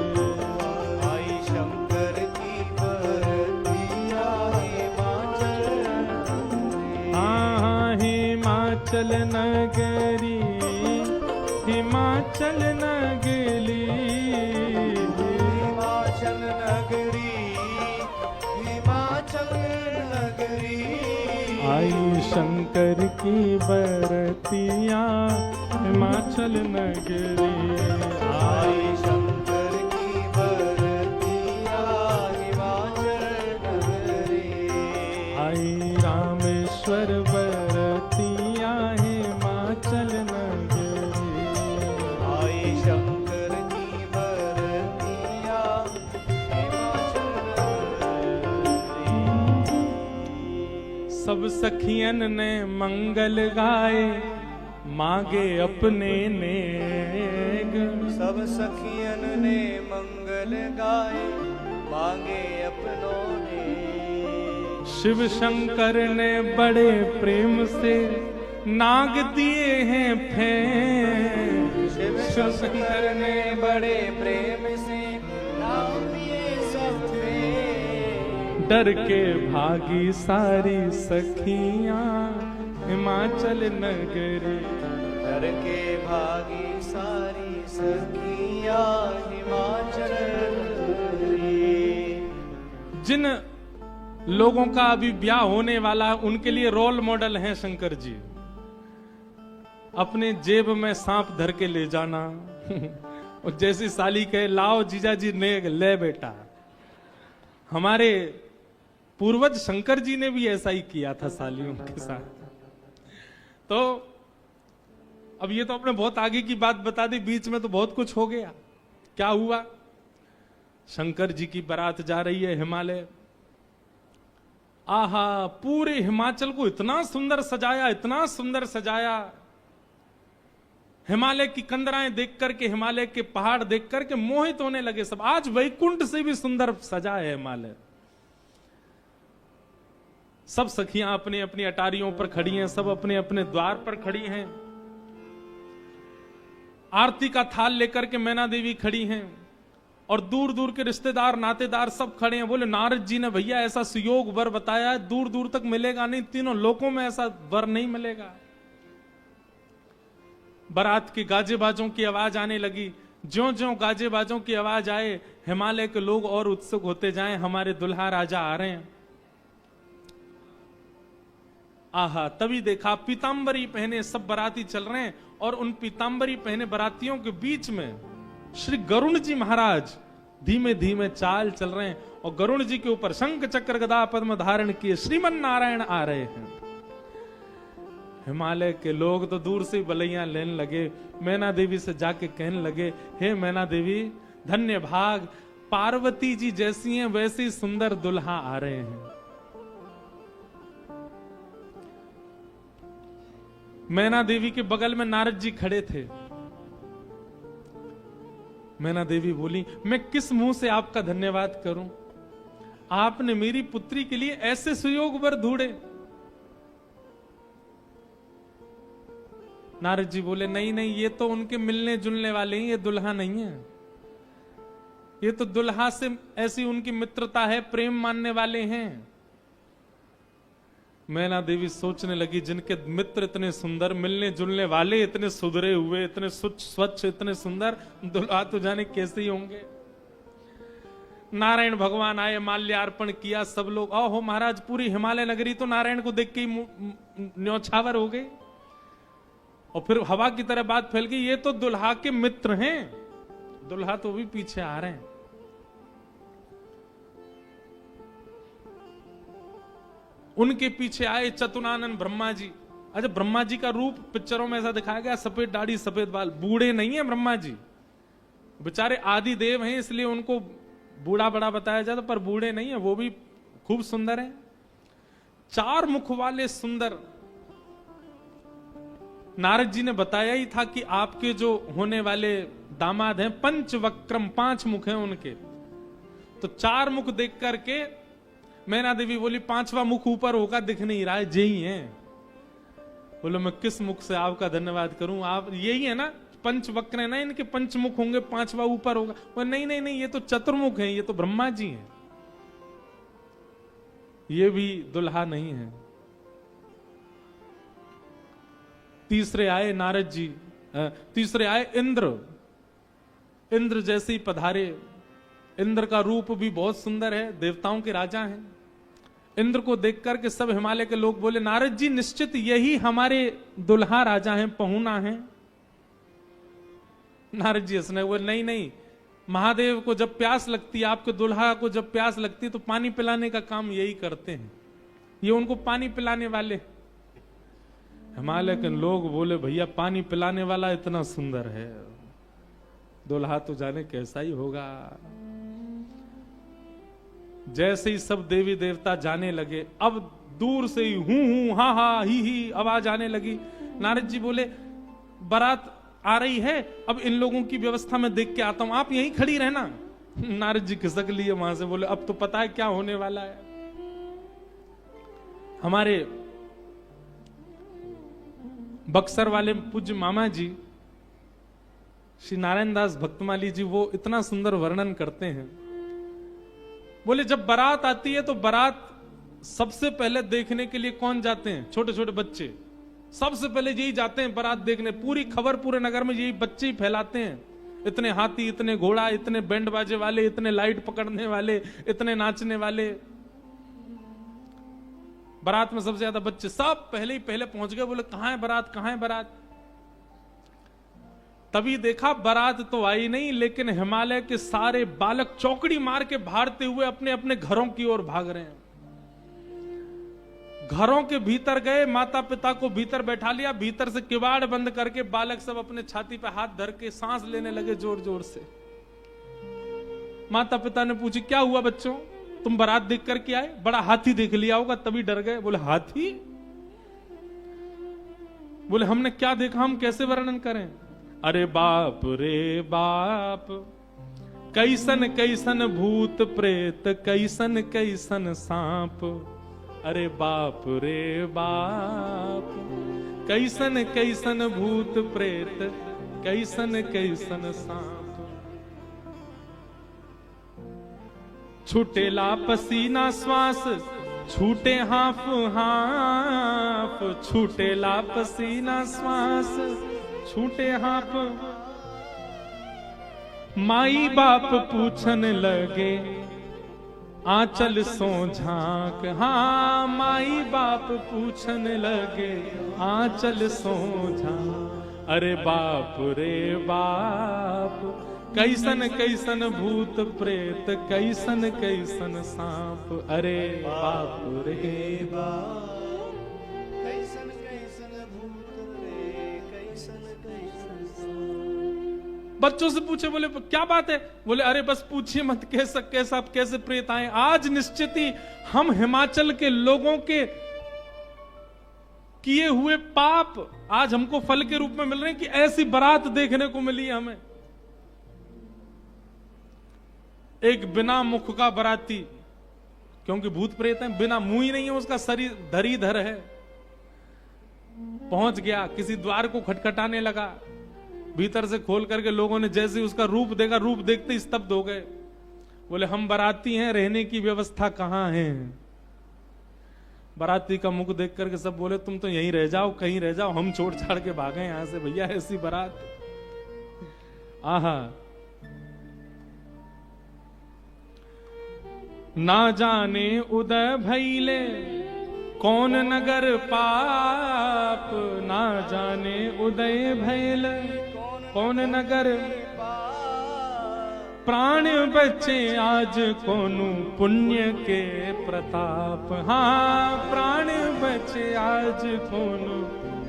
आई शंकर की बरतिया हिमाचल नगरी। हाँ हिमाचल नगरी, हिमाचल नगरी, हिमाचल नगरी, हिमाचल नगरी। आई शंकर की बरतिया हिमाचल नगरी। आई शंकर की सखियन ने मंगल गाए, मांगे अपने नेग। सब सखियन ने मंगल गाए, मांगे अपनों ने। शिव शंकर ने बड़े प्रेम से नाग दिए हैं फेंक। शिव शंकर ने बड़े प्रेम से नाग दिए सब फेंक। डर के भागी सारी सखियां हिमाचल नगरी। डर के भागी सारी सखियां हिमाचल नगरी। जिन लोगों का अभी ब्याह होने वाला, उनके लिए रोल मॉडल हैं शंकर जी। अपने जेब में सांप धर के ले जाना और जैसी साली कहे लाओ जीजा जी ने ले बेटा। हमारे पूर्वज शंकर जी ने भी ऐसा ही किया था सालियों के साथ। तो अब ये तो आपने बहुत आगे की बात बता दी, बीच में तो बहुत कुछ हो गया। क्या हुआ? शंकर जी की बारात जा रही है हिमालय। आहा, पूरे हिमाचल को इतना सुंदर सजाया, इतना सुंदर सजाया। हिमालय की कंदराएं देख करके, हिमालय के पहाड़ देख करके मोहित होने लगे सब। आज वैकुंठ से भी सुंदर सजा है हिमालय। सब सखियां अपनी अपनी अटारियों पर खड़ी हैं, सब अपने अपने द्वार पर खड़ी हैं। आरती का थाल लेकर के मैना देवी खड़ी हैं और दूर दूर के रिश्तेदार नातेदार सब खड़े हैं। बोले नारद जी ने भैया ऐसा सुयोग वर बताया है, दूर दूर तक मिलेगा नहीं, तीनों लोकों में ऐसा वर नहीं मिलेगा। बारात की गाजे बाजों की आवाज आने लगी। ज्यों ज्यों गाजे बाजों की आवाज आए, हिमालय के लोग और उत्सुक होते जाएं, हमारे दुल्हा राजा आ रहे हैं। आहा, तभी देखा पीतांबरी पहने सब बाराती चल रहे हैं और उन पीतांबरी पहने बारातियों के बीच में श्री गरुण जी महाराज धीमे धीमे चाल चल रहे हैं और गरुण जी के ऊपर शंख चक्र गदा पद्म धारण किए श्रीमन नारायण आ रहे हैं। हिमालय के लोग तो दूर से बलैया लेने लगे। मैना देवी से जाके कहने लगे, हे मैना देवी, धन्य भाग, पार्वती जी जैसी हैं वैसी सुंदर दुल्हा आ रहे हैं। मैना देवी के बगल में नारद जी खड़े थे। मैना देवी बोली, मैं किस मुंह से आपका धन्यवाद करूं? आपने मेरी पुत्री के लिए ऐसे सुयोग वर ढूंढे। नारद जी बोले, नहीं नहीं, ये तो उनके मिलने जुलने वाले हैं, ये दुल्हा नहीं है। ये तो दुल्हा से ऐसी उनकी मित्रता है, प्रेम मानने वाले हैं। मैना देवी सोचने लगी, जिनके मित्र इतने सुंदर, मिलने जुलने वाले इतने सुधरे हुए, इतने स्वच्छ, इतने सुंदर, दुल्हा तो जाने कैसे ही होंगे। नारायण भगवान आए, माल्यार्पण किया, सब लोग ओहो महाराज, पूरी हिमालय नगरी तो नारायण को देख के ही न्योछावर हो गई। और फिर हवा की तरह बात फैल गई, ये तो दुल्हा के मित्र हैं। दुल्हा तो भी पीछे आ रहे हैं। उनके पीछे आए चतुरानन ब्रह्मा जी। अच्छा, ब्रह्मा जी का रूप पिक्चरों में ऐसा दिखाया गया, सफेद दाढ़ी सफेद बाल, बूढ़े नहीं है ब्रह्मा जी, बेचारे आदि देव हैं, इसलिए उनको बूढ़ा बड़ा बताया जाता, पर बूढ़े नहीं है, वो भी खूब सुंदर है। चार मुख वाले सुंदर। नारद जी ने बताया ही था कि आपके जो होने वाले दामाद हैं पंचवक्रम, 5 मुख हैं उनके। तो 4 मुख देख करके मैना देवी बोली, 5वां मुख ऊपर होगा, दिख नहीं रहा है, यही है। बोलो, मैं किस मुख से आपका धन्यवाद करूं? आप यही है ना, पंचवक्र है ना, इनके पंचमुख होंगे, 5वां ऊपर होगा। वो नहीं नहीं नहीं, ये तो चतुर्मुख है, ये तो ब्रह्मा जी हैं, ये भी दुल्हा नहीं है। तीसरे आए नारद जी, तीसरे आए इंद्र। इंद्र जैसे ही पधारे। इंद्र का रूप भी बहुत सुंदर है, देवताओं के राजा हैं। इंद्र को देख करके सब हिमालय के लोग बोले, नारद जी निश्चित यही हमारे दुल्हा राजा हैं, पहुना हैं। नारद जी हंसने हुए, नहीं नहीं, महादेव को जब प्यास लगती है, आपके दुल्हा को जब प्यास लगती है तो पानी पिलाने का काम यही करते हैं, ये उनको पानी पिलाने वाले। हिमालय के लोग बोले, भैया पानी पिलाने वाला इतना सुंदर है, दुल्हा तो जाने कैसा ही होगा। जैसे ही सब देवी देवता जाने लगे, अब दूर से ही हूं हा हा ही आवाज आने लगी। नारद जी बोले बारात आ रही है, अब इन लोगों की व्यवस्था में देख के आता हूं, आप यहीं खड़ी रहना। नारद जी खिसक लिए वहां से, बोले अब तो पता है क्या होने वाला है। हमारे बक्सर वाले पूज्य मामा जी श्री नारायण दास भक्तमाली जी, वो इतना सुंदर वर्णन करते हैं। बोले जब बारात आती है तो बारात सबसे पहले देखने के लिए कौन जाते हैं? छोटे छोटे बच्चे सबसे पहले यही जाते हैं बारात देखने। पूरी खबर पूरे नगर में यही बच्चे ही फैलाते हैं। इतने हाथी, इतने घोड़ा, इतने बैंड बाजे वाले, इतने लाइट पकड़ने वाले, इतने नाचने वाले। बारात में सबसे ज्यादा बच्चे, सब पहले ही पहले पहुंच गए। बोले कहां है बारात, कहां है बारात? तभी देखा बारात तो आई नहीं, लेकिन हिमालय के सारे बालक चौकड़ी मार के भागते हुए अपने अपने घरों की ओर भाग रहे हैं। घरों के भीतर गए, माता पिता को भीतर बैठा लिया, भीतर से किवाड़ बंद करके बालक सब अपने छाती पे हाथ धर के सांस लेने लगे जोर जोर से। माता पिता ने पूछी क्या हुआ बच्चों, तुम बारात देख करके आए? बड़ा हाथी देख लिया होगा तभी डर गए। बोले हाथी? बोले हमने क्या देखा, हम कैसे वर्णन करें? अरे बाप रे बाप, कैसन कैसन भूत प्रेत, कैसन कैसन सांप। अरे बाप रे बाप, कैसन कैसन भूत प्रेत, कैसन कैसन सांप। छूटेला पसीना श्वास, छूटे हाफ हाफ, छूटेला पसीना श्वास, छूटे हाफ। माई बाप पूछन लगे आंचल सो झांक। हाँ माई बाप पूछन लगे आंचल सो झांक। अरे बाप रे बाप, कैसन कैसन भूत प्रेत, कैसन कैसन सांप। अरे बाप रे बाप, कैसन कैसन भूत रे, कैसन कैसन सांप। बच्चों से पूछे, बोले क्या बात है? बोले अरे बस पूछिए मत, कैसे प्रेत आए। आज निश्चित ही हम हिमाचल के लोगों के किए हुए पाप आज हमको फल के रूप में मिल रहे हैं कि ऐसी बारात देखने को मिली है हमें। एक बिना मुख का बराती, क्योंकि भूत प्रेत है, बिना मुंह ही नहीं है, उसका शरीर धरीधर है, पहुंच गया, किसी द्वार को खटखटाने लगा। भीतर से खोल करके लोगों ने जैसे उसका रूप देखा, रूप देखते ही स्तब्ध हो गए। बोले हम बाराती हैं, रहने की व्यवस्था कहां है? बाराती का मुख देख करके सब बोले तुम तो यहीं रह जाओ, कहीं रह जाओ, हम छोड़ छाड़ के भागे यहां से, भैया ऐसी बारात। आहा, ना जाने उदय भैले कौन नगर पाप, ना जाने उदय भैले कौन नगर प्राण बचे आज कोनु पुण्य के प्रताप। हाँ प्राण बचे आज कोनु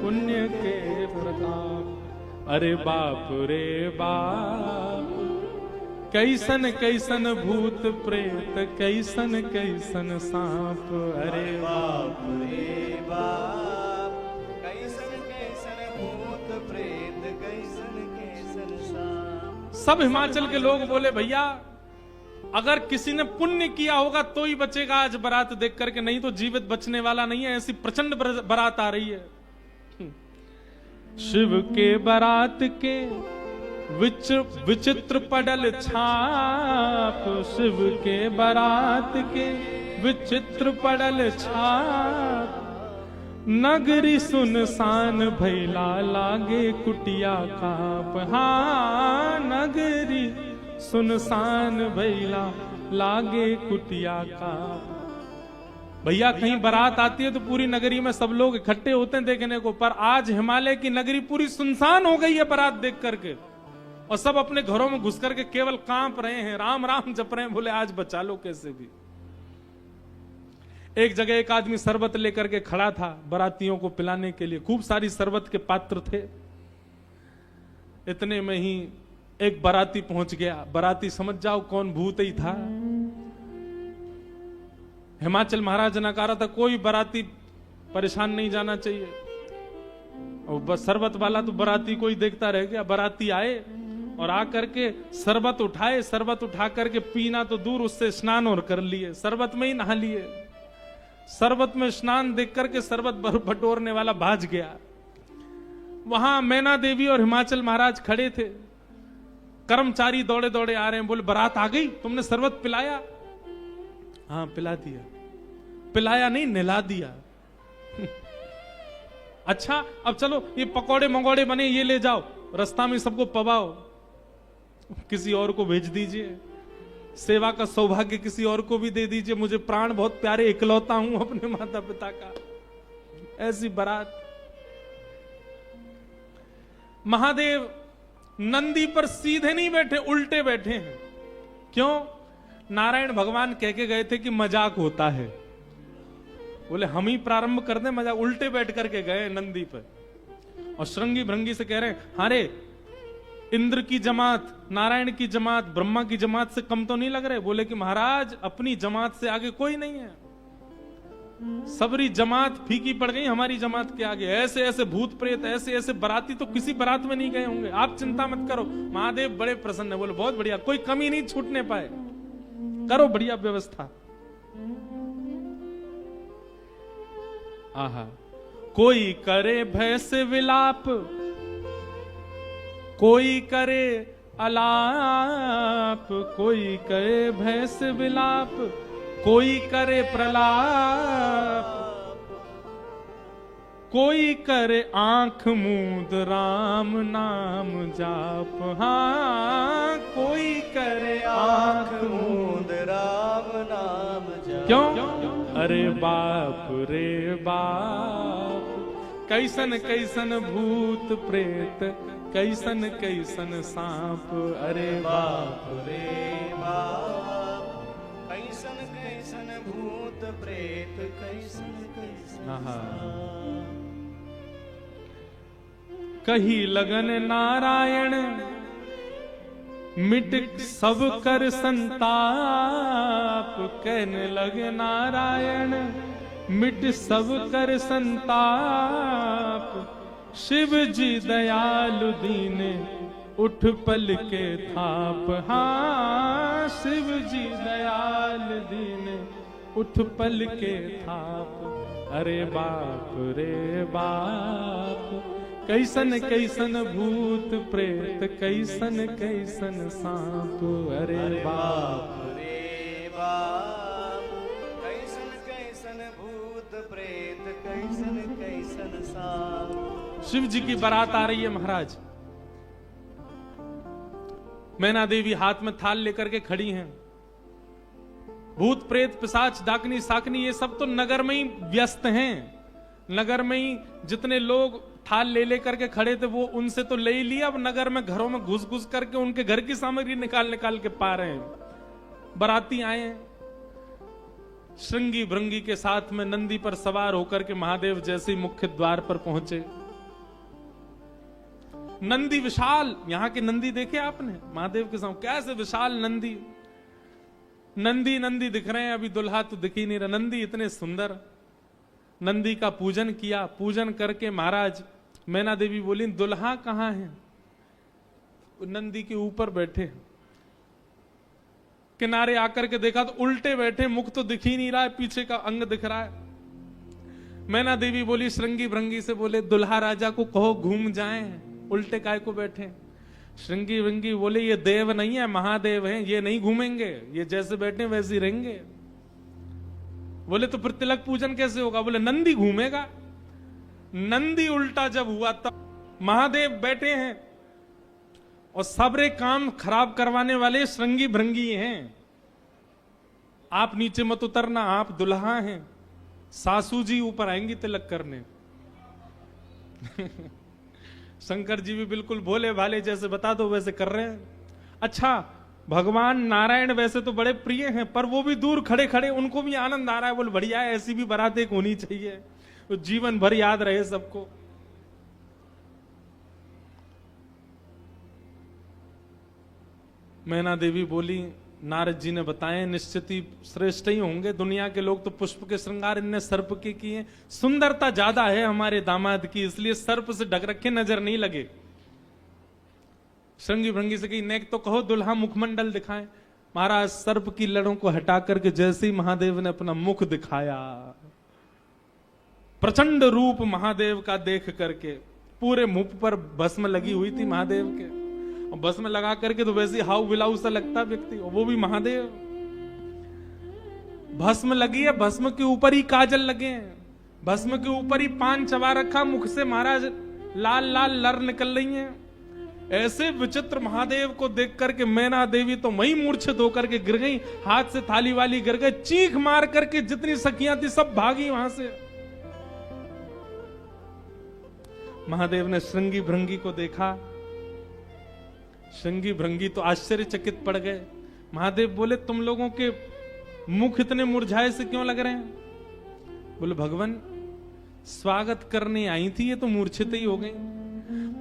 पुण्य के प्रताप। अरे बाप रे बाप, कैसन कैसन भूत प्रेत, कैसन कैसन सांप। अरे बाप रे बाप, कैसन कैसन भूत प्रेत, कैसन कैसन सांप। सब हिमाचल के लोग बोले भैया अगर किसी ने पुण्य किया होगा तो ही बचेगा आज बारात देख करके, नहीं तो जीवित बचने वाला नहीं है। ऐसी प्रचंड बारात आ रही है। शिव के बारात के विचित्र पडल छाप, शिव के बारात के विचित्र पडल छाप। नगरी सुनसान भैला लागे कुटिया काप। हाँ नगरी सुनसान भैला लागे कुटिया काप। भैया कहीं बारात आती है तो पूरी नगरी में सब लोग इकट्ठे होते हैं देखने को, पर आज हिमालय की नगरी पूरी सुनसान हो गई है बारात देख करके, और सब अपने घरों में घुस करके केवल कांप रहे हैं, राम राम जप रहे हैं। बोले आज बचा लो कैसे भी। एक जगह एक आदमी शरबत लेकर के खड़ा था बारातियों को पिलाने के लिए, खूब सारी शरबत के पात्र थे। इतने में ही एक बाराती पहुंच गया। बाराती समझ जाओ कौन भूत ही था। हिमाचल महाराज ने कहा था कोई बाराती परेशान नहीं जाना चाहिए, और बस शरबत वाला तो बाराती कोई देखता रह गया। बाराती आए और आकर के शरबत उठाए, शरबत उठा करके पीना तो दूर, उससे स्नान और कर लिए, शरबत में ही नहा लिए। शरबत में स्नान देख करके शरबत बटोरने वाला भाज गया। वहां मैना देवी और हिमाचल महाराज खड़े थे, कर्मचारी दौड़े दौड़े आ रहे हैं, बोले बारात आ गई, तुमने शरबत पिलाया? हाँ पिला दिया। पिलाया नहीं, नहला दिया। अच्छा अब चलो ये पकौड़े मंगौड़े बने, ये ले जाओ, रास्ता में सबको पवाओ, किसी और को भेज दीजिए, सेवा का सौभाग्य किसी और को भी दे दीजिए, मुझे प्राण बहुत प्यारे, इकलौता हूं अपने माता पिता का। ऐसी बारात। महादेव नंदी पर सीधे नहीं बैठे, उल्टे बैठे हैं। क्यों? नारायण भगवान कह के गए थे कि मजाक होता है, बोले हम ही प्रारंभ कर दें मजाक। उल्टे बैठ करके गए नंदी पर और श्रृंगी भृंगी से कह रहे हैं, हारे इंद्र की जमात, नारायण की जमात, ब्रह्मा की जमात से कम तो नहीं लग रहे? बोले कि महाराज अपनी जमात से आगे कोई नहीं है, सबरी जमात फीकी पड़ गई हमारी जमात के आगे। ऐसे ऐसे भूत प्रेत, ऐसे ऐसे बराती तो किसी बारात में नहीं गए होंगे, आप चिंता मत करो। महादेव बड़े प्रसन्न है, बोले बहुत बढ़िया, कोई कमी नहीं छूटने पाए, करो बढ़िया व्यवस्था। आहा, कोई करे भय से विलाप, कोई करे अलाप, कोई करे भय से विलाप, कोई करे प्रलाप, कोई करे आंख मूंद राम नाम जाप। हाँ कोई करे आंख मूंद राम नाम जाप। क्यों? अरे बाप रे बाप, कैसन कैसन भूत प्रेत, कैसन कैसन सांप। अरे बाप रे बाप, कैसन कैसन भूत प्रेत, कैसन कैसन सांप। कही लगन नारायण, मिट सब कर संताप। कहने लगे नारायण, मिट सब कर संताप। शिव जी दयालु दीने, उठ पल के थाप। हाँ शिव जी दयाल दीने, उठ पल के थाप। अरे बाप रे बाप, कैसन कैसन भूत प्रेत, कैसन कैसन सांप। अरे बाप रे बाप, कैसन कैसन भूत प्रेत, कैसन कैसन सांप। शिव जी की बारात आ रही है महाराज। मैना देवी हाथ में थाल लेकर के खड़ी हैं। भूत प्रेत पिशाच डाकनी साकनी ये सब तो नगर में ही व्यस्त हैं। नगर में ही जितने लोग थाल ले लेकर के खड़े थे वो उनसे तो ले ही लिया, अब नगर में घरों में घुस घुस करके उनके घर की सामग्री निकाल निकाल के पा रहे हैं। बाराती आए हैं, श्रृंगी भृंगी के साथ में नंदी पर सवार होकर के महादेव जैसे ही मुख्य द्वार पर पहुंचे। नंदी विशाल, यहां के नंदी देखे आपने महादेव के सामने कैसे विशाल नंदी। नंदी नंदी दिख रहे हैं, अभी दुल्हा तो दिख ही नहीं रहा। नंदी इतने सुंदर। नंदी का पूजन किया, पूजन करके महाराज मैना देवी बोली दुल्हा कहां है? नंदी के ऊपर बैठे। किनारे आकर के देखा तो उल्टे बैठे, मुख तो दिख ही नहीं रहा है, पीछे का अंग दिख रहा है। मैना देवी बोली श्रृंगी भृंगी से, बोले दुल्हा राजा को कहो घूम जाएं, उल्टे काय को बैठे। श्रृंगी भृंगी बोले ये देव नहीं है, महादेव हैं, ये नहीं घूमेंगे, ये जैसे बैठे वैसे ही रहेंगे। बोले तो फिर तिलक पूजन कैसे होगा? बोले नंदी घूमेगा। नंदी उल्टा जब हुआ तब महादेव बैठे हैं और सबरे काम खराब करवाने वाले श्रृंगी भृंगी हैं। आप नीचे मत उतरना, आप दुल्हा हैं, सासू जी ऊपर आएंगी तिलक करने। शंकर जी भी बिल्कुल भोले भाले, जैसे बता दो वैसे कर रहे हैं। अच्छा भगवान नारायण वैसे तो बड़े प्रिय हैं, पर वो भी दूर खड़े खड़े उनको भी आनंद आ रहा है। बोले बढ़िया है, ऐसी भी बारात एक होनी चाहिए, तो जीवन भर याद रहे सबको। मैना देवी बोली नारद जी ने बताए निश्चित ही श्रेष्ठ ही होंगे। दुनिया के लोग तो पुष्प के श्रृंगार इनने सर्प के किए, सुंदरता ज्यादा है हमारे दामाद की, इसलिए सर्प से ढक रखे नजर नहीं लगे। श्रृंगी भृंगी से कही नेक तो कहो दुल्हा मुखमंडल दिखाएं। महाराज सर्प की लड़ों को हटा करके जैसे ही महादेव ने अपना मुख दिखाया, प्रचंड रूप महादेव का देख करके पूरे मुख पर भस्म लगी हुई थी महादेव के, और भस्म लगा करके तो वैसे हाउ बिलाऊ सा लगता व्यक्ति, और वो भी महादेव। भस्म लगी है, भस्म के ऊपर ही काजल लगे हैं, भस्म के ऊपर ही पान चबा रखा, मुख से महाराज लाल लाल लर निकल रही हैं। ऐसे विचित्र महादेव को देख करके मैना देवी तो वही मूर्छित होकर के गिर गई, हाथ से थाली वाली गिर गई, चीख मार करके जितनी सखियां थी सब भागी वहां से। महादेव ने श्रृंगी भृंगी को देखा, श्रृंगी भृंगी तो आश्चर्यचकित पड़ गए। महादेव बोले तुम लोगों के मुख इतने मुरझाए से क्यों लग रहे हैं? बोले भगवान स्वागत करने आई थी, ये तो मूर्छित ही हो गई।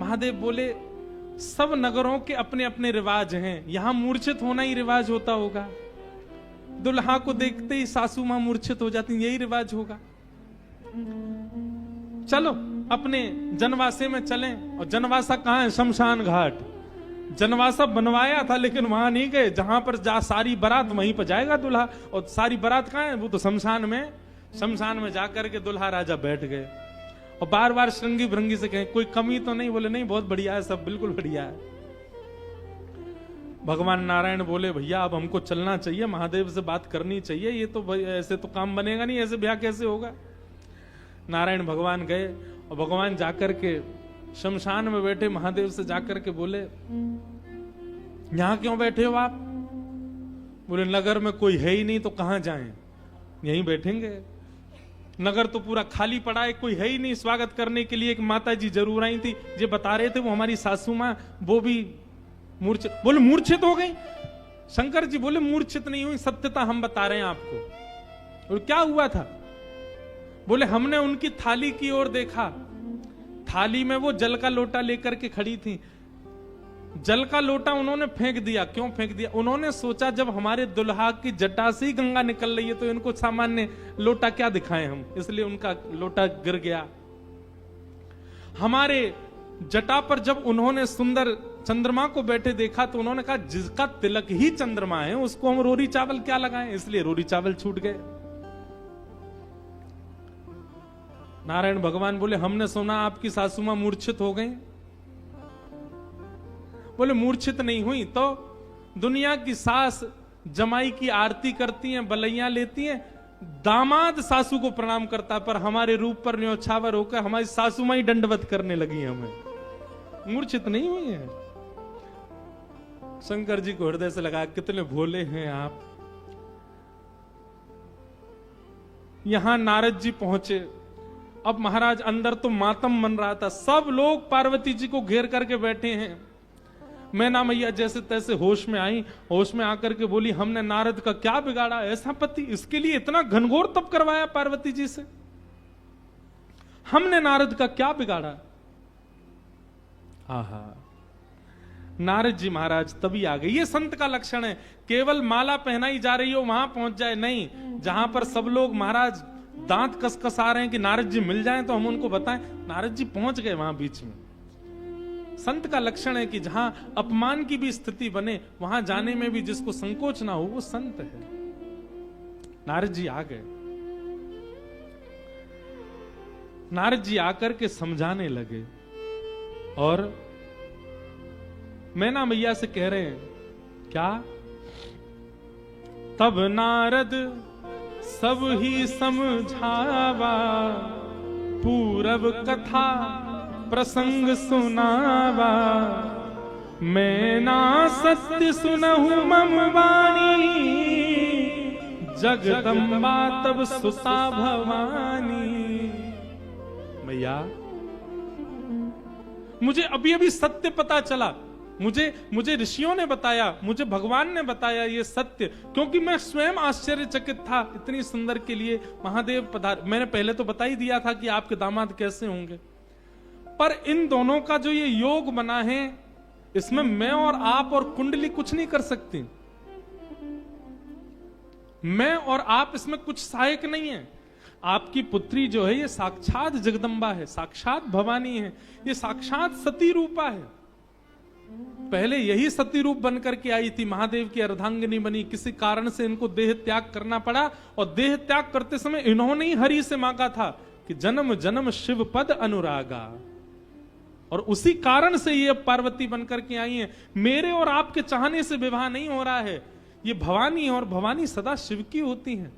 महादेव बोले सब नगरों के अपने अपने रिवाज हैं, यहां मूर्छित होना ही रिवाज होता होगा। दुल्हा को देखते ही सासू मां मूर्छित हो जाती, यही रिवाज होगा। चलो अपने जनवासे में चलें। और जनवासा कहां है? शमशान घाट। जनवासा बनवाया था लेकिन वहां नहीं गए, जहां पर जा सारी बारात वहीं पर जाएगा दूल्हा, और सारी बारात कहां है? वो तो शमशान में। शमशान में जाकर के दूल्हा राजा बैठ गए और बार बार श्रृंगी भृंगी से कहें कोई कमी तो नहीं? बोले नहीं बहुत बढ़िया है, सब बिल्कुल बढ़िया है। भगवान नारायण बोले भैया अब हमको चलना चाहिए, महादेव से बात करनी चाहिए, ये तो ऐसे तो काम बनेगा नहीं, ऐसे ब्याह कैसे होगा। नारायण भगवान गए और भगवान जाकर के शमशान में बैठे महादेव से जाकर के बोले यहां क्यों बैठे हो आप? बोले नगर में कोई है ही नहीं तो कहां जाएं, यहीं बैठेंगे। नगर तो पूरा खाली पड़ा है, कोई है ही नहीं स्वागत करने के लिए। एक माता जी जरूर आई थी, जो बता रहे थे वो हमारी सासू मां, वो भी मूर्छित। बोले मूर्छित हो गई? शंकर जी बोले मूर्छित नहीं हुई, सत्यता हम बता रहे हैं आपको। और क्या हुआ था? बोले हमने उनकी थाली की ओर देखा, थाली में वो जल का लोटा लेकर के खड़ी थी। जल का लोटा उन्होंने फेंक दिया। क्यों फेंक दिया? उन्होंने सोचा जब हमारे दुल्हा की जटा से ही गंगा निकल रही है तो इनको सामान्य लोटा क्या दिखाएं हम, इसलिए उनका लोटा गिर गया। हमारे जटा पर जब उन्होंने सुंदर चंद्रमा को बैठे देखा तो उन्होंने कहा जिसका तिलक ही चंद्रमा है उसको हम रोरी चावल क्या लगाएं, इसलिए रोरी चावल छूट गए। नारायण भगवान बोले हमने सुना आपकी सासू मां मूर्छित हो गई। बोले मूर्छित नहीं हुई तो दुनिया की सास जमाई की आरती करती हैं, बलैया लेती हैं, दामाद सासू को प्रणाम करता, पर हमारे रूप पर न्योछावर होकर हमारी सासू मां ही दंडवत करने लगी हमें, मूर्छित नहीं हुई है। शंकर जी को हृदय से लगा कितने भोले हैं आप। यहां नारद जी पहुंचे। अब महाराज अंदर तो मातम मन रहा था, सब लोग पार्वती जी को घेर करके बैठे हैं। मैना मैया जैसे तैसे होश में आई, होश में आकर के बोली हमने नारद का क्या बिगाड़ा, ऐसा पति, इसके लिए इतना घनघोर तप करवाया पार्वती जी से, हमने नारद का क्या बिगाड़ा। आहा, नारद जी महाराज तभी आ गए। ये संत का लक्षण है, केवल माला पहनाई जा रही हो वहां पहुंच जाए नहीं, जहां पर सब लोग महाराज दांत कसकसा रहे हैं कि नारद जी मिल जाएं तो हम उनको बताएं, नारद जी पहुंच गए वहां बीच में। संत का लक्षण है कि जहां अपमान की भी स्थिति बने वहां जाने में भी जिसको संकोच ना हो वो संत है। नारद जी आ गए। नारद जी आकर के समझाने लगे और मैना मैया से कह रहे हैं क्या? तब नारद सब ही समझावा, पूरब कथा प्रसंग सुनावा, मैं ना सत्य सुनहु मम वाणी, जगदम्बा तब सुता भवानी। मैया मुझे अभी अभी सत्य पता चला, मुझे ऋषियों ने बताया, मुझे भगवान ने बताया ये सत्य, क्योंकि मैं स्वयं आश्चर्यचकित था। इतनी सुंदर के लिए महादेव पधार। मैंने पहले तो बता ही दिया था कि आपके दामाद कैसे होंगे, पर इन दोनों का जो ये योग बना है इसमें मैं और आप और कुंडली कुछ नहीं कर सकती। मैं और आप इसमें कुछ सहायक नहीं है। आपकी पुत्री जो है ये साक्षात जगदम्बा है, साक्षात भवानी है, ये साक्षात सती रूपा है। पहले यही सती रूप बनकर के आई थी, महादेव की अर्धांगिनी बनी। किसी कारण से इनको देह त्याग करना पड़ा, और देह त्याग करते समय इन्होंने ही हरि से मांगा था कि जन्म जन्म शिव पद अनुरागा, और उसी कारण से ये पार्वती बनकर के आई हैं। मेरे और आपके चाहने से विवाह नहीं हो रहा है, ये भवानी है, और भवानी सदा शिव की होती हैं।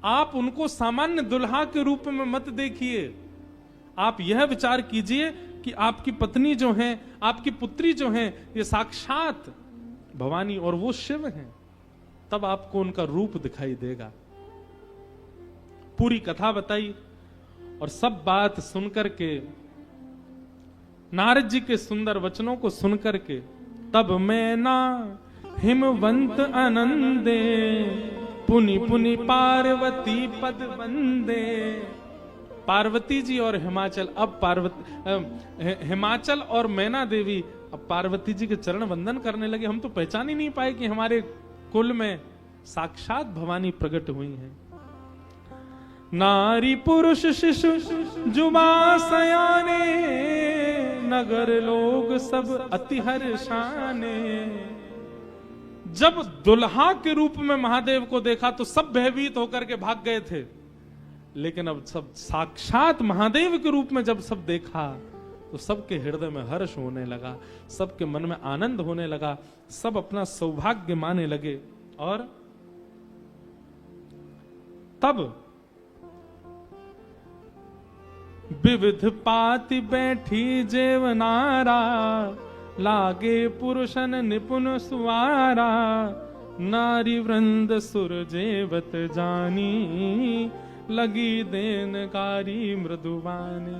आप उनको सामान्य दुल्हा के रूप में मत देखिए, आप यह विचार कीजिए कि आपकी पत्नी जो हैं, आपकी पुत्री जो हैं, ये साक्षात भवानी और वो शिव हैं। तब आपको उनका रूप दिखाई देगा। पूरी कथा बताई, और सब बात सुनकर के, नारद जी के सुंदर वचनों को सुनकर के, तब मैना हिमवंत आनंदे, पुनि पुनि पार्वती पद वंदे। पार्वती जी और हिमाचल, अब हिमाचल और मैना देवी अब पार्वती जी के चरण वंदन करने लगे। हम तो पहचान ही नहीं पाए कि हमारे कुल में साक्षात भवानी प्रकट हुई हैं। नारी पुरुष शिशु जुबा सयाने, नगर लोग सब अति हर्षाने। जब दुल्हा के रूप में महादेव को देखा तो सब भयभीत होकर के भाग गए थे, लेकिन अब सब साक्षात महादेव के रूप में जब सब देखा तो सबके हृदय में हर्ष होने लगा, सबके मन में आनंद होने लगा, सब अपना सौभाग्य माने लगे। और तब विविध पाति बैठी जेवनारा, लागे पुरुषन निपुण सुवारा। नारी वृंद सुर जेवत जानी, लगी देनकारी मृदुबानी।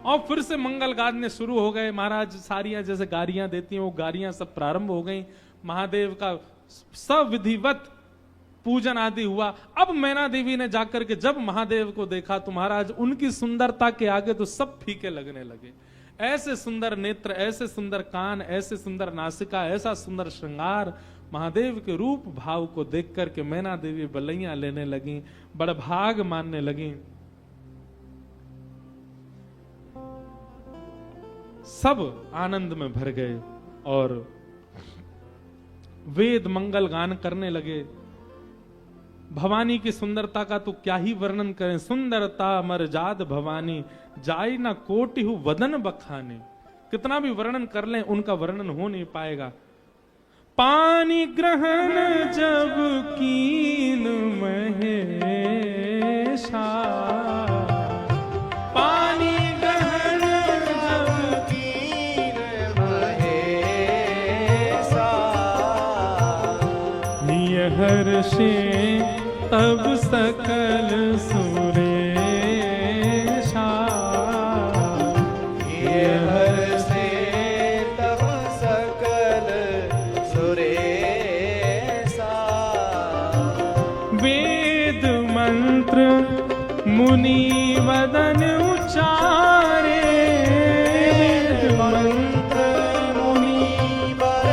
और फिर से मंगल गाने शुरू हो गए। महाराज सारियां जैसे गारियां देती हैं, वो गारियां सब प्रारंभ हो गई। महादेव का सविधिवत पूजन आदि हुआ। अब मैना देवी ने जाकर के जब महादेव को देखा तो महाराज उनकी सुंदरता के आगे तो सब फीके लगने लगे। ऐसे सुंदर नेत्र, ऐसे सुंदर कान, ऐसे सुंदर नासिका, ऐसा सुंदर श्रृंगार, महादेव के रूप भाव को देख करके मैना देवी बलैया लेने लगी, बड़भाग मानने लगी। सब आनंद में भर गए और वेद मंगल गान करने लगे। भवानी की सुंदरता का तो क्या ही वर्णन करें। सुंदरता मरजाद भवानी, जाई ना कोटि हु वदन बखाने। कितना भी वर्णन कर लें उनका वर्णन हो नहीं पाएगा। पानी ग्रहण जब कीन महेशा, पानी ग्रहण जब कीन महेशा। हर्षे तब सकल सुरेशा, हर्षे तब सकल सुरेशा। वेद मंत्र मुनि वदन उचारे, वेद मंत्र मुनि वर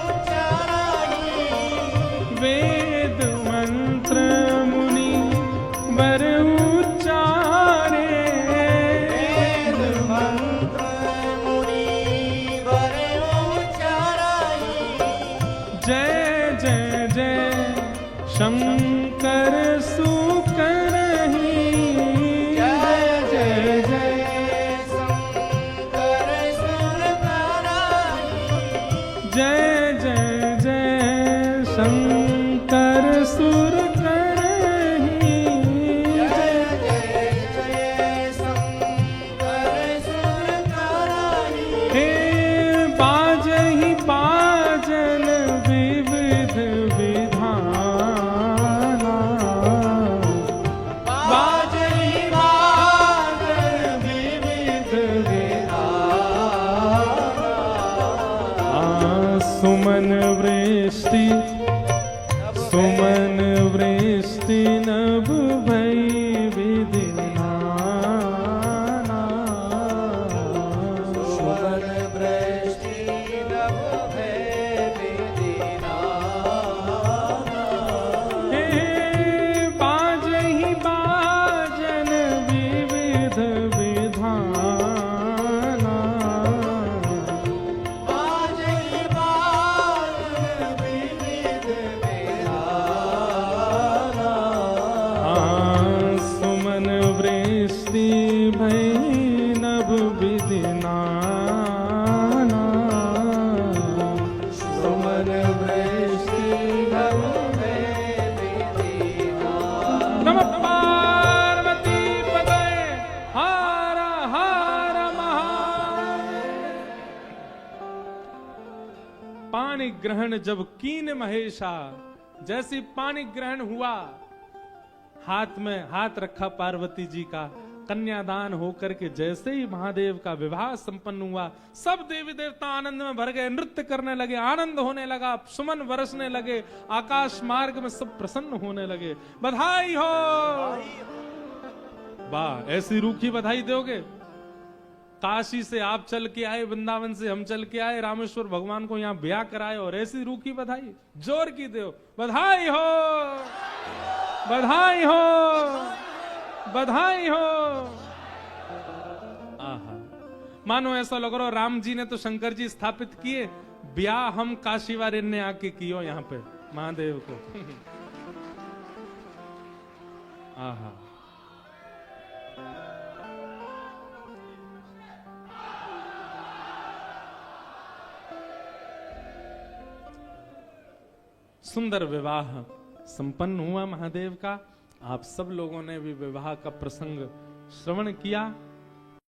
उचारी। वेद मंत्र मुनि वर उचारे। वेद मंत्र मुनि वर उचारी। जय जय जय शंकर सुकरहि, जय जय जय शंकर सुर कराई। जय जय जय शंकर सुर करहि। जय जय जय शंकर सुर कराई। हे बाजहि बाजन विविध विधाना, नमः पार्वती पते हर हर महादेव। पानी ग्रहण जब कीन महेशा, जैसी पानी ग्रहण हुआ, हाथ में हाथ रखा पार्वती जी का, कन्यादान होकर के जैसे ही महादेव का विवाह संपन्न हुआ, सब देवी देवता आनंद में भर गए, नृत्य करने लगे, आनंद होने लगा, सुमन बरसने लगे, आकाश मार्ग में सब प्रसन्न होने लगे। बधाई हो। वाह, ऐसी रूखी बधाई दोगे? काशी से आप चल के आए, वृंदावन से हम चल के आए, रामेश्वर भगवान को यहाँ ब्याह कराए, और ऐसी रूखी बधाई जोर की दो। बधाई हो, बधाई हो, बधाई हो। आहा, मानो ऐसा लग रहा राम जी ने तो शंकर जी स्थापित किए, ब्याह हम काशी वाले ने आके कियो यहाँ पे महादेव को। आहा, सुंदर विवाह संपन्न हुआ महादेव का। आप सब लोगों ने भी विवाह का प्रसंग श्रवण किया।